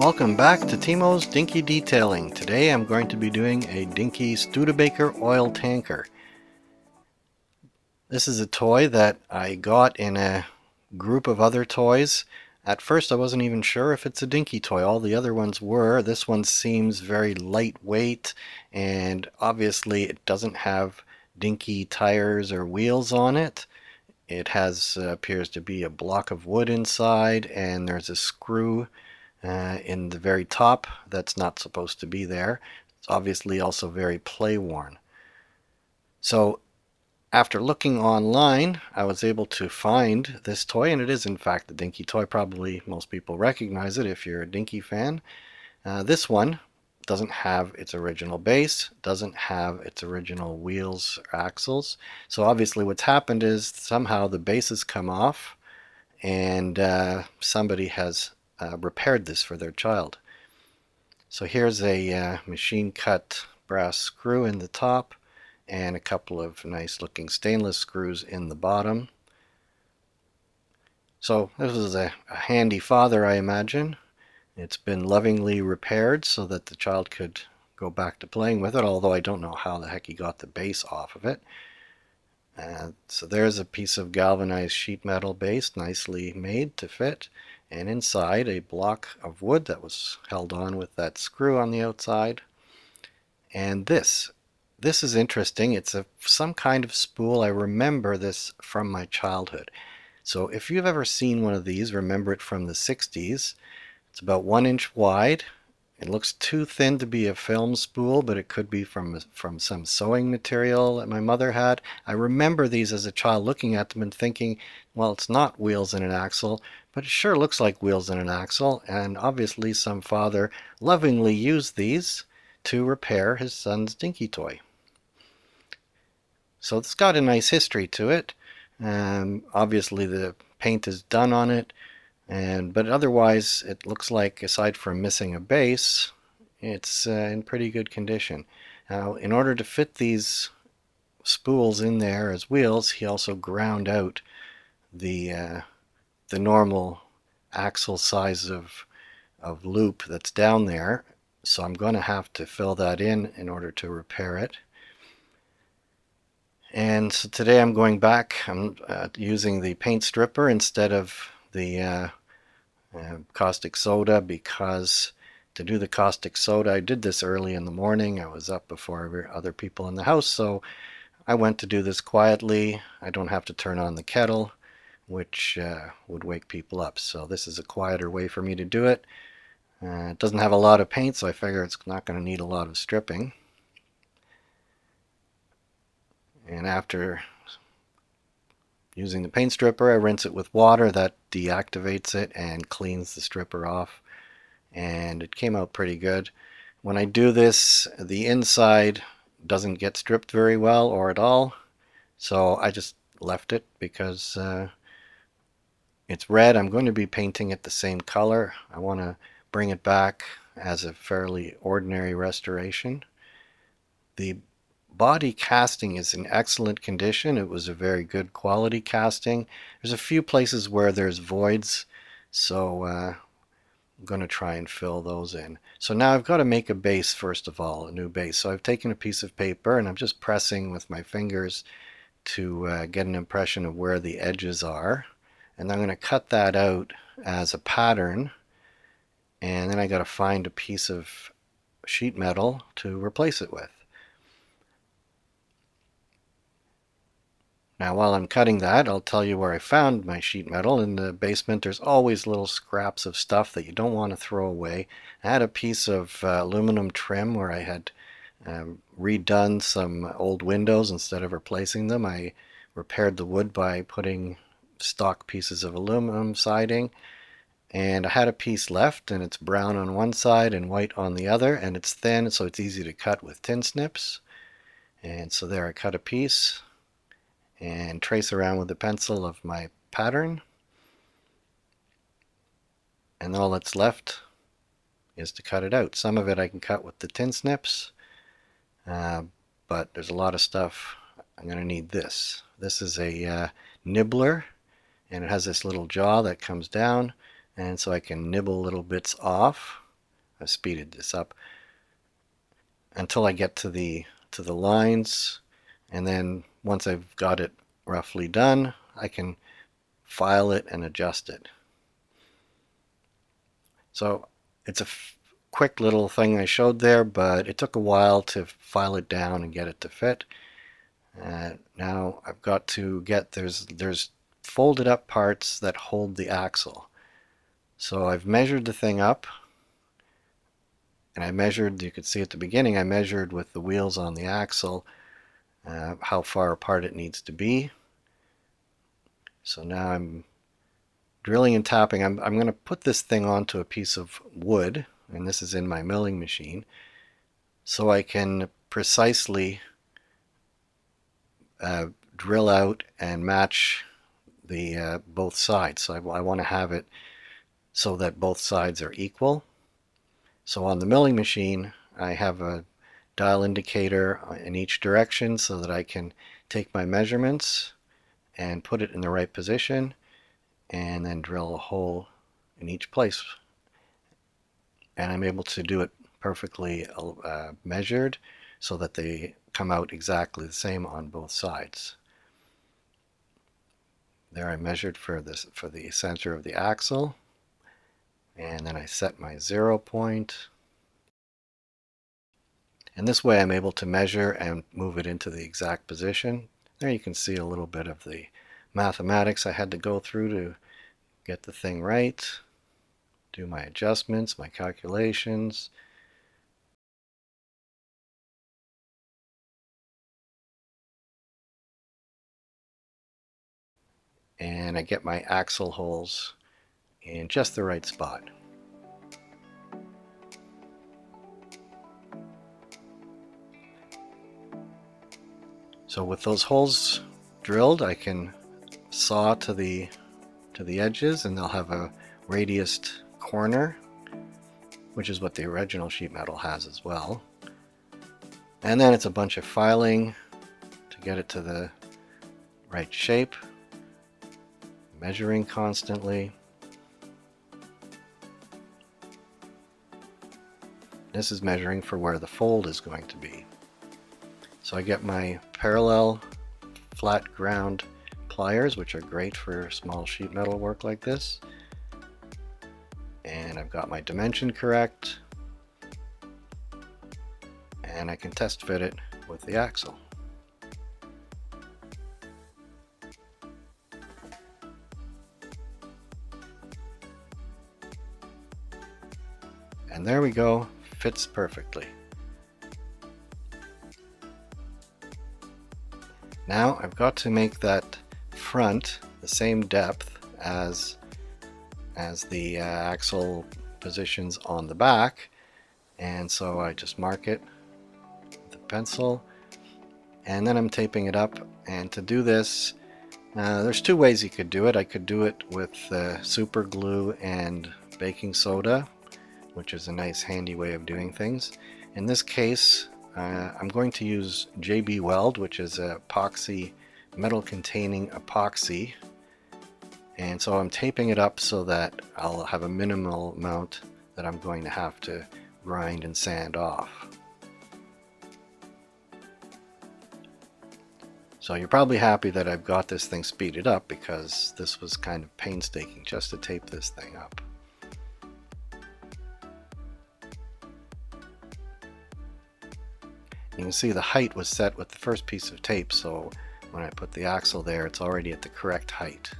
Welcome back to Timo's Dinky Detailing. Today I'm going to be doing a Dinky Studebaker oil tanker. This is a toy that I got in a group of other toys. At first I wasn't even sure if it's a Dinky toy. All the other ones were. This one seems very lightweight, and obviously it doesn't have Dinky tires or wheels on it. It has appears to be a block of wood inside, and there's a screw in the very top that's not supposed to be there. It's obviously also very play worn. So after looking online, I was able to find this toy, and it is in fact the Dinky toy. Probably most people recognize it if you're a Dinky fan. This one doesn't have its original base, doesn't have its original wheels or axles. So obviously what's happened is somehow the base has come off, and somebody has repaired this for their child. So here's a machine cut brass screw in the top and a couple of nice looking stainless screws in the bottom. So this was a handy father, I imagine. It's been lovingly repaired so that the child could go back to playing with it, although I don't know how the heck he got the base off of it. So there's a piece of galvanized sheet metal base, nicely made to fit, and inside a block of wood that was held on with that screw on the outside. And this is interesting. It's some kind of spool. I remember this from my childhood. So if you've ever seen one of these, remember it from the 60s. It's about 1 inch wide. It looks too thin to be a film spool, but it could be from some sewing material that my mother had. I remember these as a child looking at them and thinking, well, it's not wheels and an axle, but it sure looks like wheels and an axle. And obviously some father lovingly used these to repair his son's Dinky toy. So it's got a nice history to it. Obviously the paint is done on it. But otherwise it looks like, aside from missing a base, it's in pretty good condition. Now, in order to fit these spools in there as wheels, he also ground out the normal axle size of loop that's down there. So I'm going to have to fill that in order to repair it. And so today I'm going back. I'm using the paint stripper instead of the caustic soda, because to do the caustic soda, I did this early in the morning. I was up before other people in the house, so I went to do this quietly. I don't have to turn on the kettle, which would wake people up. So this is a quieter way for me to do it. It doesn't have a lot of paint, so I figure it's not going to need a lot of stripping. And after using the paint stripper, I rinse it with water. That deactivates it and cleans the stripper off. And it came out pretty good. When I do this, the inside doesn't get stripped very well or at all. So I just left it because it's red. I'm going to be painting it the same color. I want to bring it back as a fairly ordinary restoration. The body casting is in excellent condition. It was a very good quality casting. There's a few places where there's voids, so I'm going to try and fill those in. So now I've got to make a base first of all, a new base. So I've taken a piece of paper and I'm just pressing with my fingers to get an impression of where the edges are. And I'm going to cut that out as a pattern. And then I got to find a piece of sheet metal to replace it with. Now while I'm cutting that, I'll tell you where I found my sheet metal. In the basement there's always little scraps of stuff that you don't want to throw away. I had a piece of aluminum trim where I had redone some old windows. Instead of replacing them, I repaired the wood by putting stock pieces of aluminum siding. And I had a piece left, and it's brown on one side and white on the other, and it's thin, so it's easy to cut with tin snips. And so there I cut a piece and trace around with the pencil of my pattern, and all that's left is to cut it out. Some of it I can cut with the tin snips, but there's a lot of stuff. I'm going to need this. This is a nibbler, and it has this little jaw that comes down, and so I can nibble little bits off. I've speeded this up until I get to the lines, and then once I've got it roughly done, I can file it and adjust it. So it's a quick little thing I showed there, but it took a while to file it down and get it to fit. Now I've got to get, there's folded up parts that hold the axle. So I've measured the thing up, and I measured, you could see at the beginning, I measured with the wheels on the axle how far apart it needs to be. So now I'm drilling and tapping. I'm going to put this thing onto a piece of wood, and this is in my milling machine, so I can precisely drill out and match the both sides. So I want to have it so that both sides are equal. So on the milling machine, I have a dial indicator in each direction so that I can take my measurements and put it in the right position and then drill a hole in each place. And I'm able to do it perfectly measured so that they come out exactly the same on both sides. There I measured for the center of the axle, and then I set my 0 point. And this way I'm able to measure and move it into the exact position. There you can see a little bit of the mathematics I had to go through to get the thing right, do my adjustments, my calculations. And I get my axle holes in just the right spot. So with those holes drilled, I can saw to the edges, and they'll have a radiused corner, which is what the original sheet metal has as well. And then it's a bunch of filing to get it to the right shape, measuring constantly. This is measuring for where the fold is going to be. So I get my parallel flat ground pliers, which are great for small sheet metal work like this. And I've got my dimension correct. And I can test fit it with the axle. And there we go, fits perfectly. Now I've got to make that front the same depth as the axle positions on the back, and so I just mark it with a pencil, and then I'm taping it up. And to do this, there's two ways you could do it. I could do it with super glue and baking soda, which is a nice handy way of doing things. In this case, I'm going to use JB Weld, which is a epoxy, metal containing epoxy. And so I'm taping it up so that I'll have a minimal amount that I'm going to have to grind and sand off. So you're probably happy that I've got this thing speeded up, because this was kind of painstaking just to tape this thing up. You can see the height was set with the first piece of tape, so when I put the axle there, it's already at the correct height.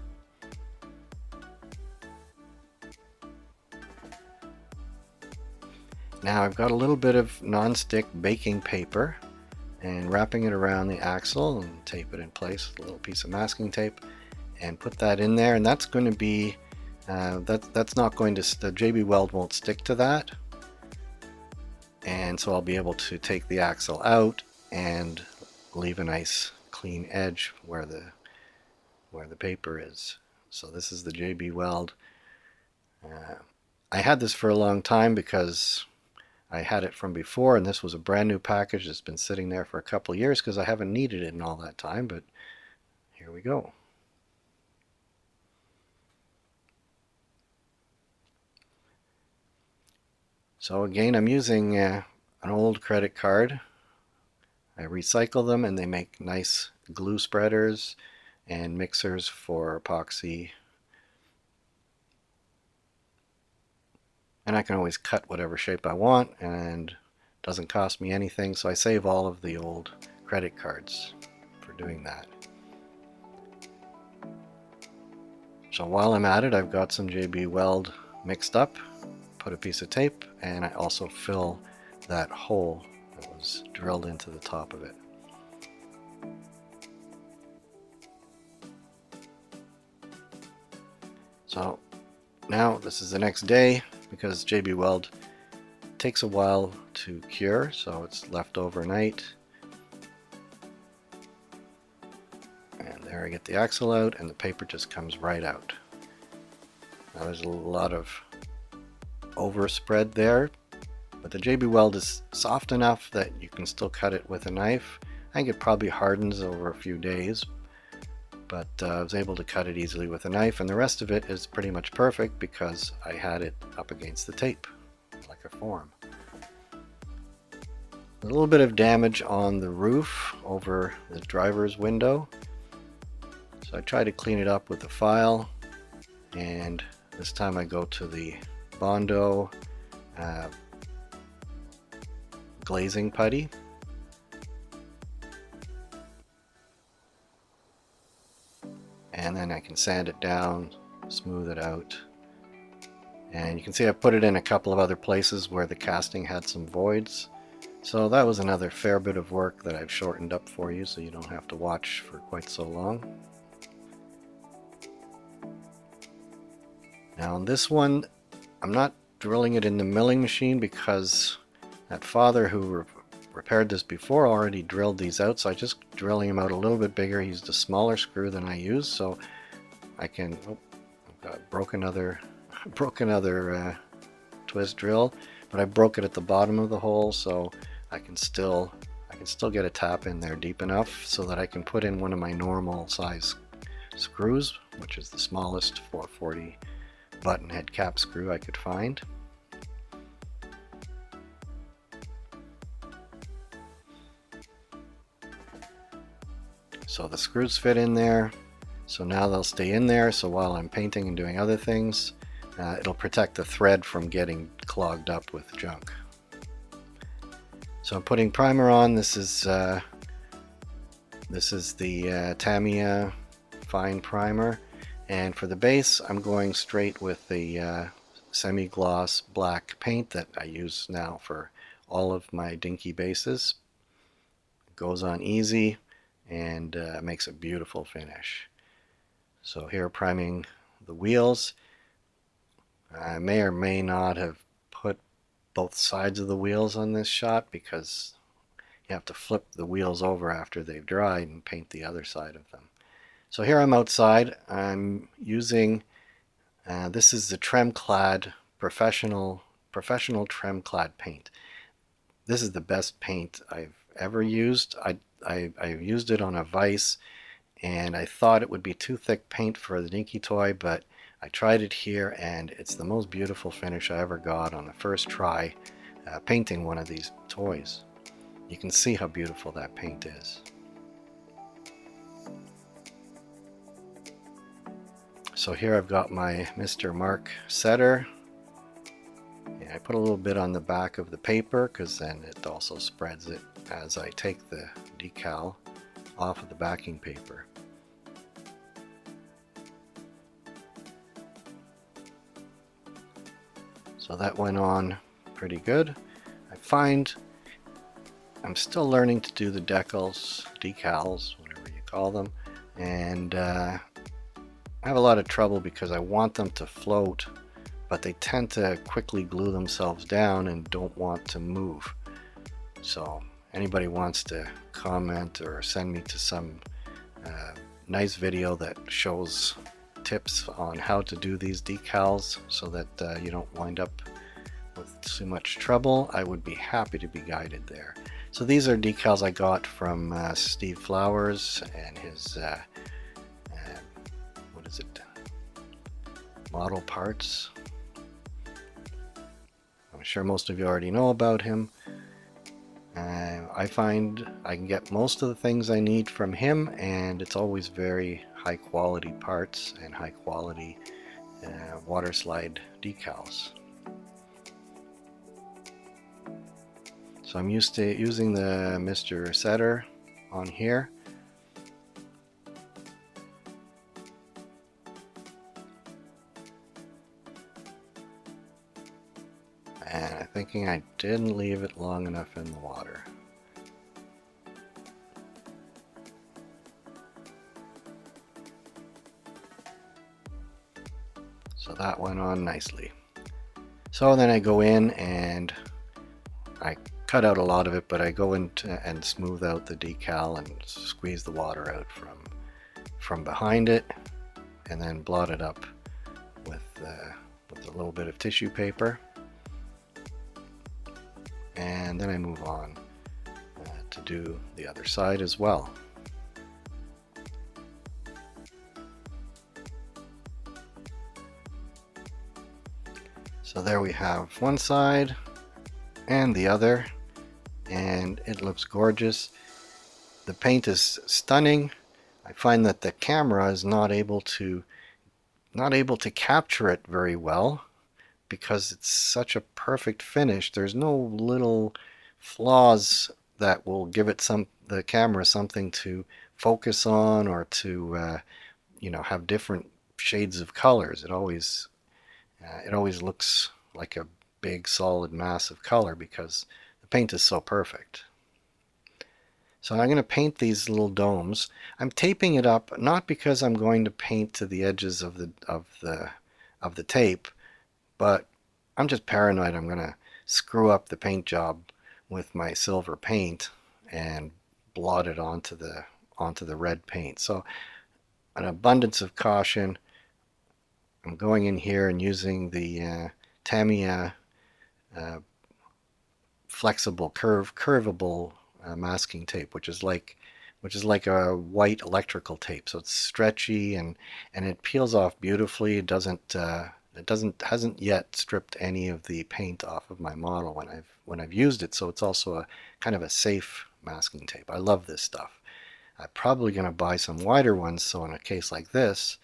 Now I've got a little bit of non-stick baking paper, and wrapping it around the axle and tape it in place with a little piece of masking tape, and put that in there. And that's going to be, that's not going to, the JB Weld won't stick to that. And so I'll be able to take the axle out and leave a nice clean edge where the paper is. So this is the JB Weld. I had this for a long time because I had it from before, and this was a brand new package that's been sitting there for a couple of years because I haven't needed it in all that time, but here we go. So again, I'm using an old credit card. I recycle them and they make nice glue spreaders and mixers for epoxy. And I can always cut whatever shape I want and it doesn't cost me anything, so I save all of the old credit cards for doing that. So while I'm at it, I've got some JB Weld mixed up, put a piece of tape, and I also fill that hole that was drilled into the top of it. So now this is the next day, because JB Weld takes a while to cure, so it's left overnight. And there I get the axle out and the paper just comes right out. Now there's a lot of overspread there, but the JB Weld is soft enough that you can still cut it with a knife. I think it probably hardens over a few days, but I was able to cut it easily with a knife, and the rest of it is pretty much perfect because I had it up against the tape like a form. A little bit of damage on the roof over the driver's window, so I try to clean it up with a file, and this time I go to the Bondo glazing putty. And then I can sand it down, smooth it out. And you can see I put it in a couple of other places where the casting had some voids. So that was another fair bit of work that I've shortened up for you so you don't have to watch for quite so long. Now on this one, I'm not drilling it in the milling machine because that father who repaired this before already drilled these out, so I just drilling them out a little bit bigger. He used a smaller screw than I used, so I can broke another twist drill, but I broke it at the bottom of the hole, so I can still get a tap in there deep enough so that I can put in one of my normal size screws, which is the smallest 440 button head cap screw I could find. So the screws fit in there, so now they'll stay in there, so while I'm painting and doing other things, it'll protect the thread from getting clogged up with junk. So I'm putting primer on. This is the Tamiya fine primer, and for the base I'm going straight with the semi-gloss black paint that I use now for all of my Dinky bases. It goes on easy and makes a beautiful finish. So here priming the wheels. I may or may not have put both sides of the wheels on this shot because you have to flip the wheels over after they've dried and paint the other side of them. So here I'm outside. I'm using this is the Tremclad professional Tremclad paint. This is the best paint I've ever used. I used it on a vise and I thought it would be too thick paint for the Dinky toy, but I tried it here and it's the most beautiful finish I ever got on the first try painting one of these toys. You can see how beautiful that paint is. So here I've got my Mr. Mark setter. And I put a little bit on the back of the paper because then it also spreads it as I take the decal off of the backing paper. So that went on pretty good. I find I'm still learning to do the decals, whatever you call them, and I have a lot of trouble because I want them to float, but they tend to quickly glue themselves down and don't want to move. So anybody wants to comment or send me to some nice video that shows tips on how to do these decals so that you don't wind up with too much trouble, I would be happy to be guided there. So these are decals I got from Steve Flowers and his what is it, Model Parts. I'm sure most of you already know about him. I find I can get most of the things I need from him, and it's always very high quality parts and high quality waterslide decals. So I'm used to using the Mr. Setter on here. And I'm thinking I didn't leave it long enough in the water. So that went on nicely. So then I go in and I cut out a lot of it, but I go in and smooth out the decal and squeeze the water out from behind it, and then blot it up with a little bit of tissue paper. And then I move on to do the other side as well. So there we have one side and the other, and it looks gorgeous. The paint is stunning. I find that the camera is not able to capture it very well because it's such a perfect finish. There's no little flaws that will give it the camera something to focus on, or to have different shades of colors. It always looks like a big solid mass of color because the paint is so perfect. So I'm going to paint these little domes. I'm taping it up not because I'm going to paint to the edges of the tape, but I'm just paranoid I'm going to screw up the paint job with my silver paint and blot it onto the red paint. So an abundance of caution, I'm going in here and using the Tamiya flexible curvable masking tape, which is like a white electrical tape. So it's stretchy and it peels off beautifully. It hasn't yet stripped any of the paint off of my model when I've used it. So it's also a kind of a safe masking tape. I love this stuff. I'm probably going to buy some wider ones, so in a case like this,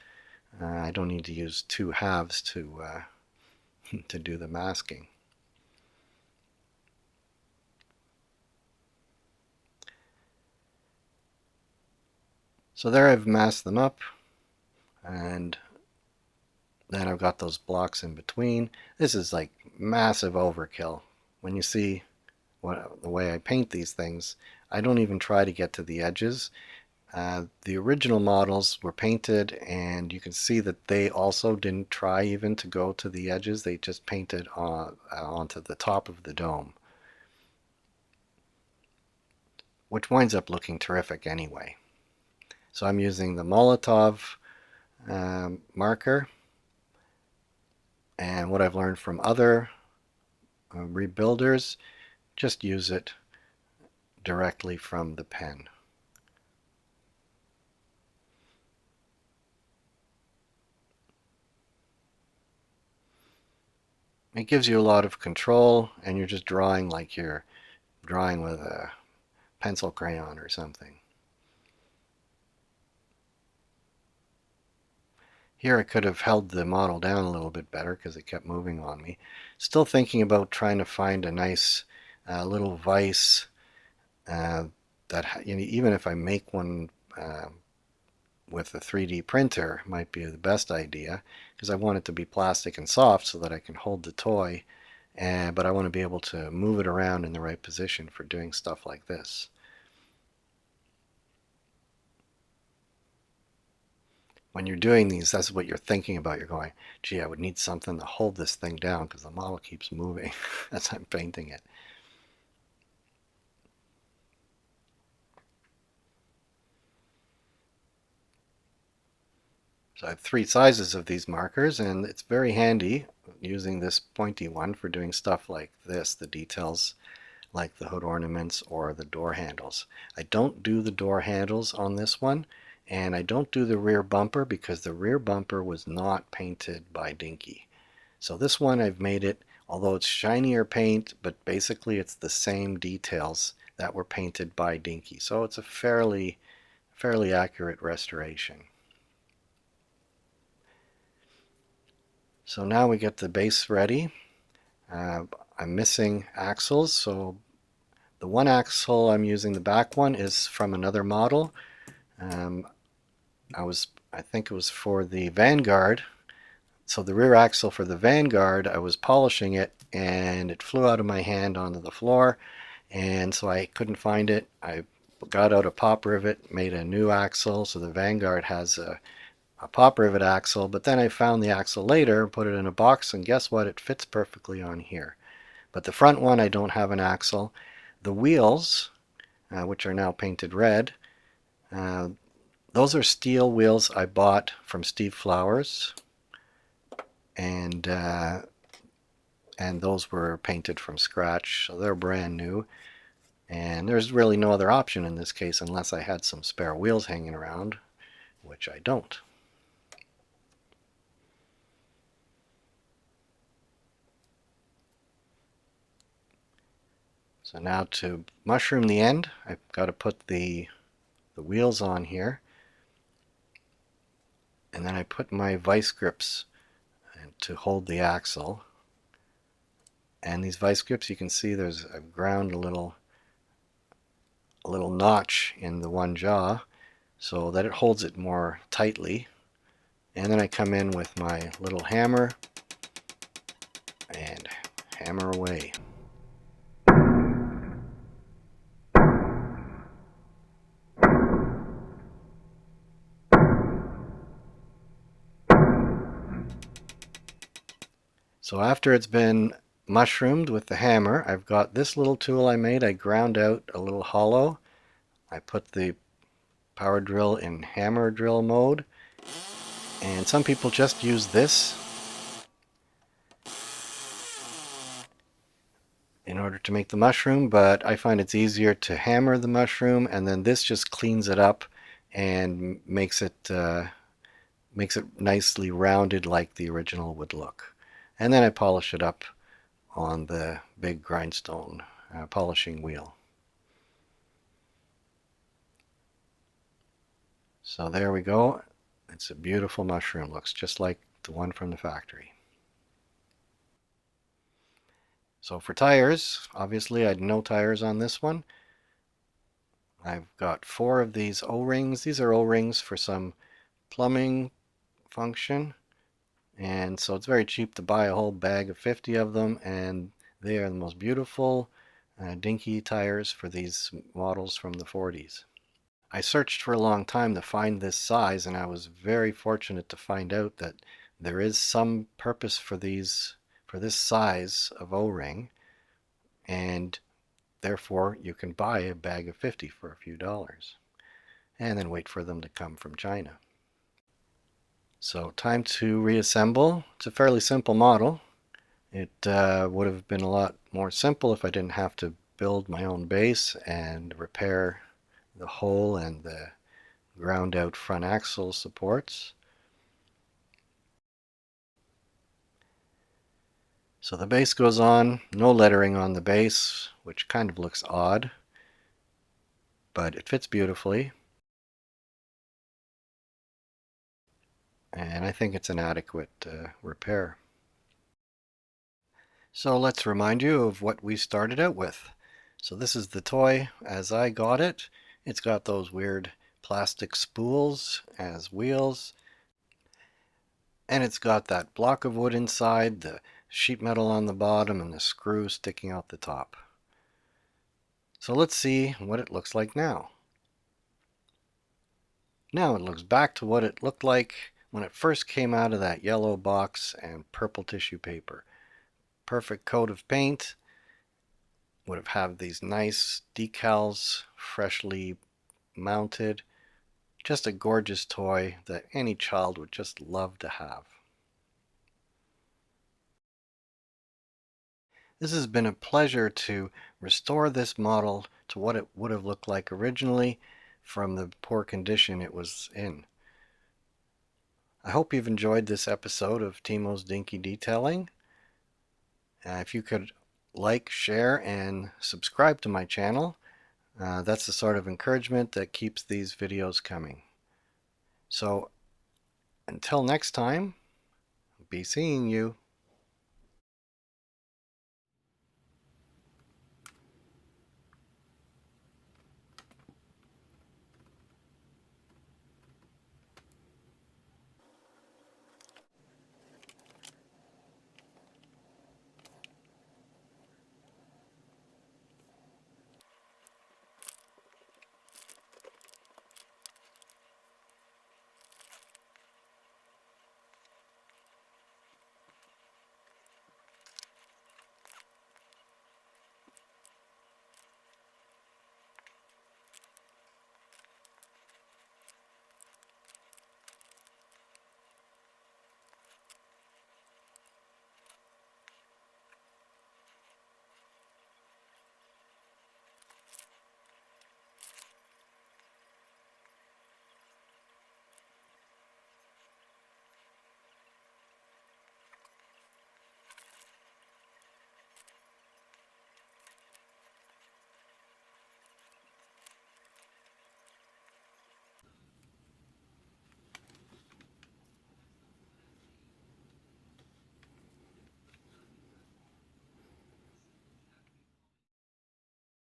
I don't need to use two halves to to do the masking. So there I've masked them up, and then I've got those blocks in between. This is like massive overkill. When you see the way I paint these things, I don't even try to get to the edges. The original models were painted, and you can see that they also didn't try even to go to the edges. They just painted onto the top of the dome, which winds up looking terrific anyway. So I'm using the Molotov marker, and what I've learned from other rebuilders, just use it directly from the pen. It gives you a lot of control, and you're just drawing like you're drawing with a pencil crayon or something. Here I could have held the model down a little bit better because it kept moving on me. Still thinking about trying to find a nice little vise that, even if I make one with a 3D printer, might be the best idea, because I want it to be plastic and soft so that I can hold the toy, but I want to be able to move it around in the right position for doing stuff like this. When you're doing these, that's what you're thinking about. You're going, gee, I would need something to hold this thing down because the model keeps moving as I'm painting it. So I have three sizes of these markers, and it's very handy using this pointy one for doing stuff like this, the details like the hood ornaments or the door handles. I don't do the door handles on this one, and I don't do the rear bumper because the rear bumper was not painted by Dinky. So this one I've made it although it's shinier paint, but basically it's the same details that were painted by Dinky. So it's a fairly accurate restoration. So now we get the base ready. I'm missing axles, so the one axle I'm using, the back one, is from another model. Um, I think it was for the Vanguard. So the rear axle for the Vanguard, I was polishing it and it flew out of my hand onto the floor, and so I couldn't find it. I got out a pop rivet, made a new axle, so the Vanguard has a pop rivet axle, but then I found the axle later, put it in a box, and guess what? It fits perfectly on here. But the front one, I don't have an axle. The wheels, which are now painted red, uh, those are steel wheels I bought from Steve Flowers, and those were painted from scratch, so they're brand new. And there's really no other option in this case unless I had some spare wheels hanging around, which I don't. So now to mushroom the end, I've got to put the wheels on here, and then I put my vice grips to hold the axle. And these vice grips, you can see I've ground a little notch in the one jaw so that it holds it more tightly. And then I come in with my little hammer and hammer away. So after it's been mushroomed with the hammer, I've got this little tool I made. I ground out a little hollow. I put the power drill in hammer drill mode, and some people just use this in order to make the mushroom, but I find it's easier to hammer the mushroom, and then this just cleans it up and makes it nicely rounded like the original would look. And then I polish it up on the big grindstone polishing wheel. So there we go. It's a beautiful mushroom. Looks just like the one from the factory. So for tires, obviously I had no tires on this one. I've got 4 of these O-rings. These are O-rings for some plumbing function. And so it's very cheap to buy a whole bag of 50 of them, and they are the most beautiful Dinky tires for these models from the 40s. I searched for a long time to find this size, and I was very fortunate to find out that there is some purpose for this size of O-ring, and therefore you can buy a bag of 50 for a few dollars and then wait for them to come from China. So time to reassemble. It's a fairly simple model. It would have been a lot more simple if I didn't have to build my own base and repair the hole and the ground out front axle supports. So the base goes on, no lettering on the base, which kind of looks odd, but it fits beautifully. And I think it's an adequate repair. So let's remind you of what we started out with. So this is the toy as I got it. It's got those weird plastic spools as wheels, and it's got that block of wood inside, the sheet metal on the bottom, and the screw sticking out the top. So let's see what it looks like now. Now it looks back to what it looked like when it first came out of that yellow box and purple tissue paper. Perfect coat of paint. Would have had these nice decals, freshly mounted. Just a gorgeous toy that any child would just love to have. This has been a pleasure to restore this model to what it would have looked like originally from the poor condition it was in. I hope you've enjoyed this episode of Timo's Dinky Detailing, If you could like, share, and subscribe to my channel, that's the sort of encouragement that keeps these videos coming. So until next time, be seeing you.